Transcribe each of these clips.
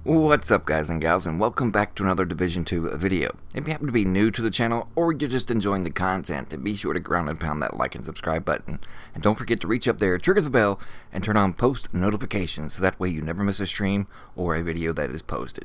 What's up, guys and gals, and welcome back to another Division 2 video. If you happen to be new to the channel or you're just enjoying the content, then be sure to ground and pound that like and subscribe button. And don't forget to reach up there, trigger the bell, and turn on post notifications so that way you never miss a stream or a video that is posted.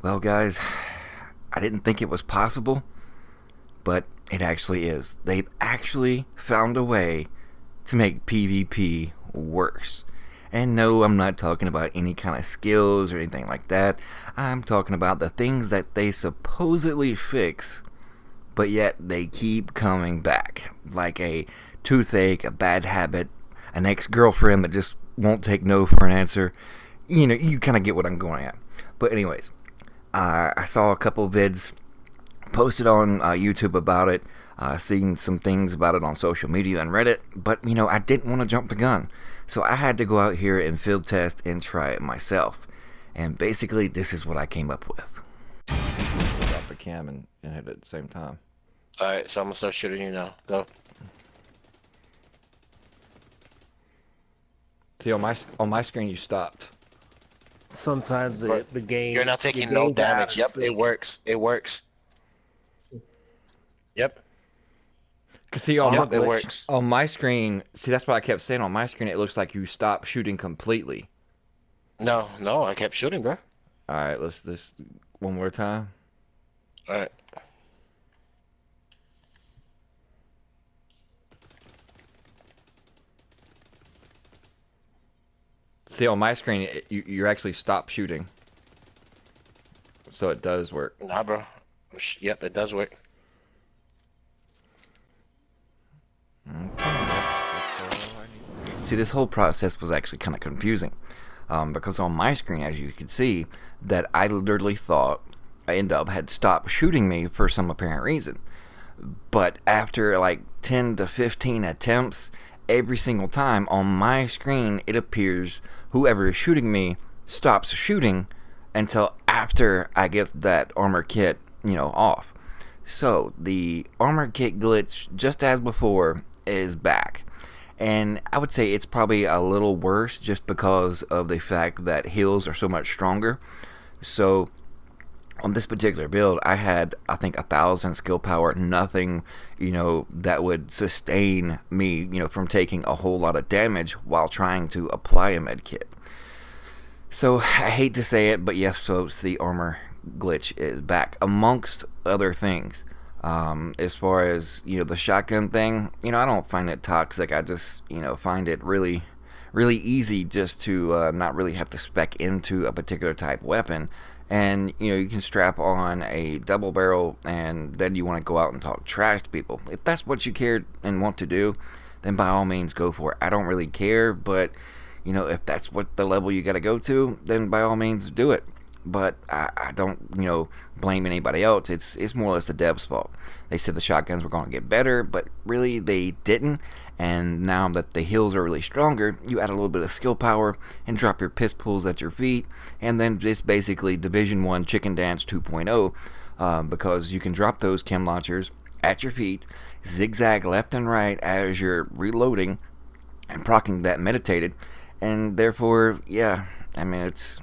Well, guys, I didn't think it was possible, but it actually is. They've actually found a way to make PvP worse. And no, I'm not talking about any kind of skills or anything like that. I'm talking about the things that they supposedly fix, but yet they keep coming back. Like a toothache, a bad habit, an ex-girlfriend that just won't take no for an answer. You know, you kind of get what I'm going at. But anyways, I saw a couple vids posted on YouTube about it, seen some things about it on social media and Reddit, but you know, I didn't want to jump the gun. So I had to go out here and field test and try it myself. And basically, this is what I came up with. Drop the cam and hit it at the same time. Alright, so I'm gonna start shooting you now. Go. See, on my screen, you stopped. Sometimes the game. You're not taking no damage. Yep, it works. It works. Yep. Cause see, on Yep, it works. On my screen, see, that's what I kept saying. On my screen, it looks like you stopped shooting completely. No, I kept shooting, bro. All right, let's this one more time. All right. See, on my screen, you actually stopped shooting. So it does work. Nah, bro. Yep, it does work. See, this whole process was actually kind of confusing because on my screen, as you can see, that I literally thought Indub had stopped shooting me for some apparent reason. But after like 10 to 15 attempts, every single time on my screen, it appears whoever is shooting me stops shooting until after I get that armor kit, you know, off. So the armor kit glitch, just as before, is back. And I would say it's probably a little worse just because of the fact that heals are so much stronger. So on this particular build, I had, I think, 1,000 skill power, nothing, you know, that would sustain me, you know, from taking a whole lot of damage while trying to apply a med kit. So I hate to say it, but yes, folks, the armor glitch is back, amongst other things. As far as, you know, the shotgun thing, you know, I don't find it toxic. I just, you know, find it really easy just to not really have to spec into a particular type weapon. And, you know, you can strap on a double barrel and then you want to go out and talk trash to people. If that's what you care and want to do, then by all means go for it. I don't really care, but, you know, if that's what the level you got to go to, then by all means do it. But I don't, you know, blame anybody else. It's more or less the dev's fault. They said the shotguns were going to get better, but really they didn't. And now that the heals are really stronger, you add a little bit of skill power and drop your piss pulls at your feet, and then it's basically Division 1 Chicken Dance 2.0, because you can drop those chem launchers at your feet, zigzag left and right as you're reloading and proccing that meditated, and therefore, yeah, I mean, it's...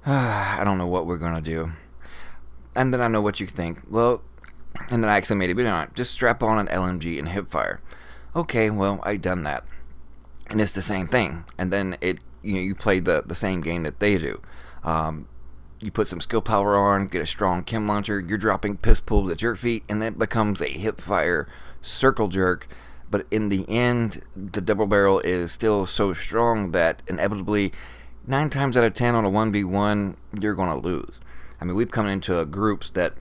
I don't know what we're gonna do. And then I know what you think. Well, and then I actually made a video on it. Just strap on an LMG and hipfire. Okay, well, I done that, and it's the same thing. And then it, you know, you play the same game that they do. You put some skill power on, get a strong chem launcher. You're dropping piss pulls at your feet, and then it becomes a hipfire circle jerk. But in the end, the double barrel is still so strong that inevitably, 9 times out of 10 on a 1v1, you're going to lose. I mean, we've come into groups that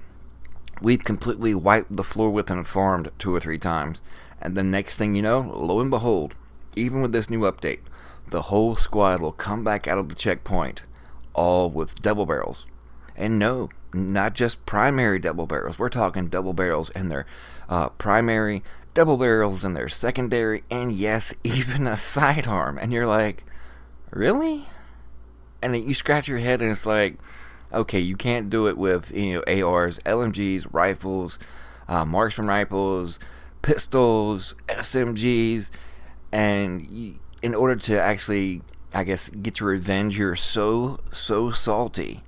we've completely wiped the floor with and farmed 2 or 3 times. And the next thing you know, lo and behold, even with this new update, the whole squad will come back out of the checkpoint, all with double barrels. And no, not just primary double barrels. We're talking double barrels in their primary, double barrels in their secondary, and yes, even a sidearm. And you're like, really? And then you scratch your head and it's like, okay, you can't do it with, you know, ARs, LMGs, rifles, marksman rifles, pistols, SMGs, and in order to actually I guess, get your revenge. You're so salty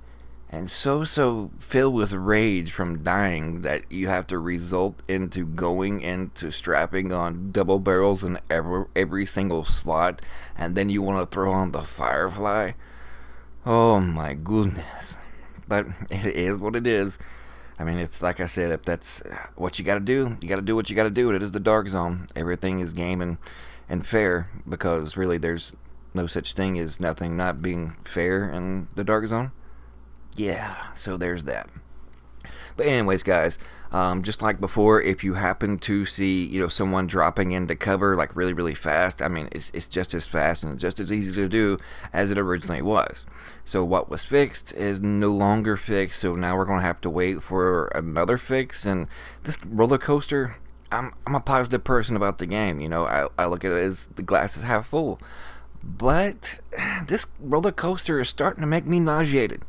and so filled with rage from dying that you have to result into going into strapping on double barrels in every single slot, and then you want to throw on the Firefly. Oh my goodness. But it is what it is. I mean, if, like I said, if that's what you gotta do, you gotta do what you gotta do. It is the Dark Zone. Everything is game and fair, because really there's no such thing as nothing not being fair in the Dark Zone. Yeah, so there's that. But anyways, guys, just like before, if you happen to see, someone dropping into cover like really fast, I mean, it's just as fast and just as easy to do as it originally was. So what was fixed is no longer fixed. So now we're gonna have to wait for another fix. And this roller coaster, I'm a positive person about the game. I look at it as the glass is half full. But this roller coaster is starting to make me nauseated.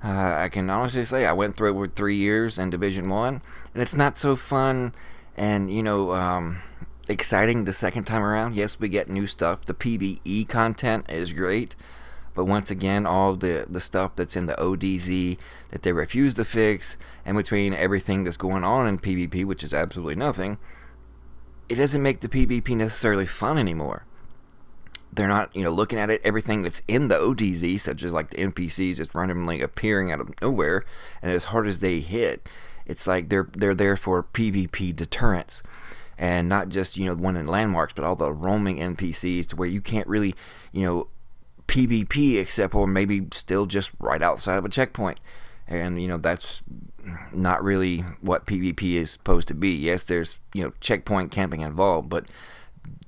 I can honestly say I went through it with 3 years in Division 1, and it's not so fun and, exciting the second time around. Yes, we get new stuff. The PvE content is great, but once again, all the stuff that's in the ODZ that they refuse to fix, and between everything that's going on in PvP, which is absolutely nothing, it doesn't make the PvP necessarily fun anymore. They're not, looking at it, everything that's in the ODZ, such as like the NPCs just randomly appearing out of nowhere, and as hard as they hit, it's like they're there for PvP deterrence, and not just, one in landmarks, but all the roaming NPCs to where you can't really, PvP except or maybe still just right outside of a checkpoint. And, that's not really what PvP is supposed to be. Yes, there's, checkpoint camping involved, but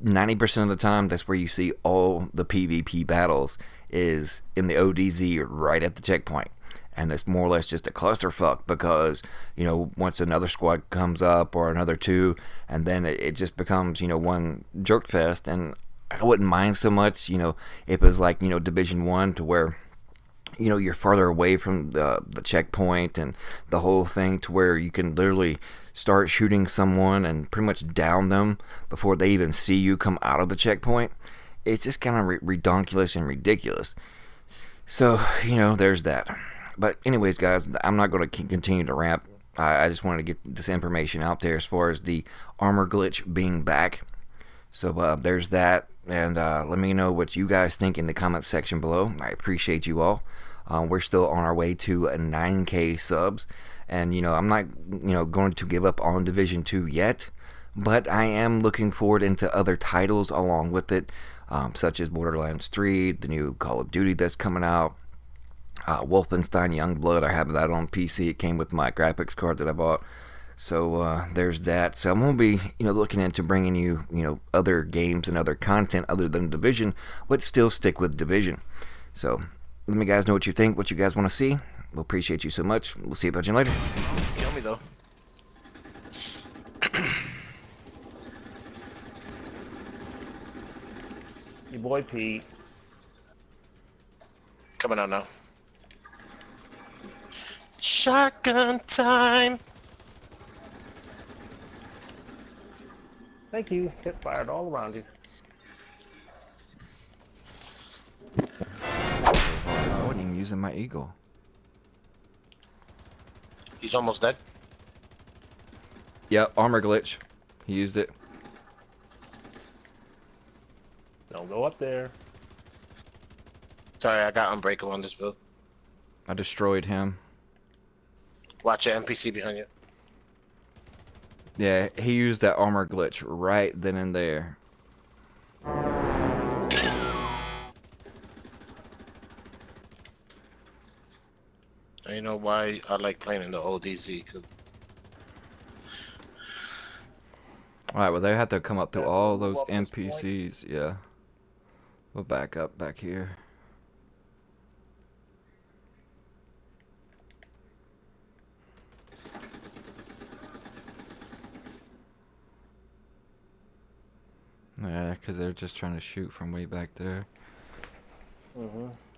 90% of the time, that's where you see all the PvP battles is in the ODZ right at the checkpoint. And it's more or less just a clusterfuck because, once another squad comes up or another two, and then it just becomes, one jerk fest. And I wouldn't mind so much, if it was like, Division 1 to where, you're farther away from the checkpoint and the whole thing to where you can literally start shooting someone and pretty much down them before they even see you come out of the checkpoint. It's just kind of redonkulous and ridiculous. So, there's that. But anyways, guys, I'm not going to continue to rant. I just wanted to get this information out there as far as the armor glitch being back. So there's that. And let me know what you guys think in the comment section below. I appreciate you all. We're still on our way to 9K subs. And, I'm not, going to give up on Division 2 yet. But I am looking forward into other titles along with it. Such as Borderlands 3, the new Call of Duty that's coming out. Wolfenstein Youngblood, I have that on PC. It came with my graphics card that I bought. So there's that. So I'm going to be, looking into bringing you, other games and other content other than Division, but still stick with Division. So let me guys know what you think, what you guys want to see. We'll appreciate you so much. We'll see you later. Kill me though. Your boy Pete. Coming on now. Shotgun time. Thank you. Hit fired all around you. I wasn't even using my eagle. He's almost dead. Yep, armor glitch. He used it. Don't go up there. Sorry, I got Unbreakable on this build. I destroyed him. Watch the NPC behind you. Yeah, he used that armor glitch right then and there. And you know why I like playing in the ODZ? Cause Alright, well they have to come up through Yeah, all we'll those go up this NPCs, yeah. We'll back up back here. Yeah, because they're just trying to shoot from way back there.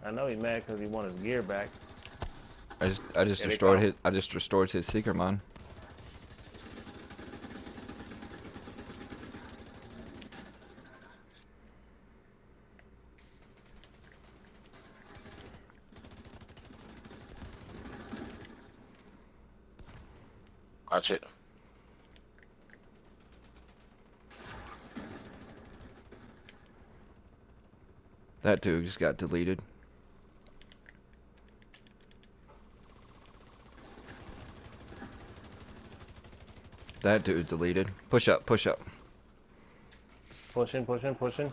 I know he's mad because he won his gear back. I just Here they destroyed come. his I just restored his Seeker Mine. Watch it. That dude just got deleted. That dude's deleted. Push up, push up. Pushing, pushing, pushing.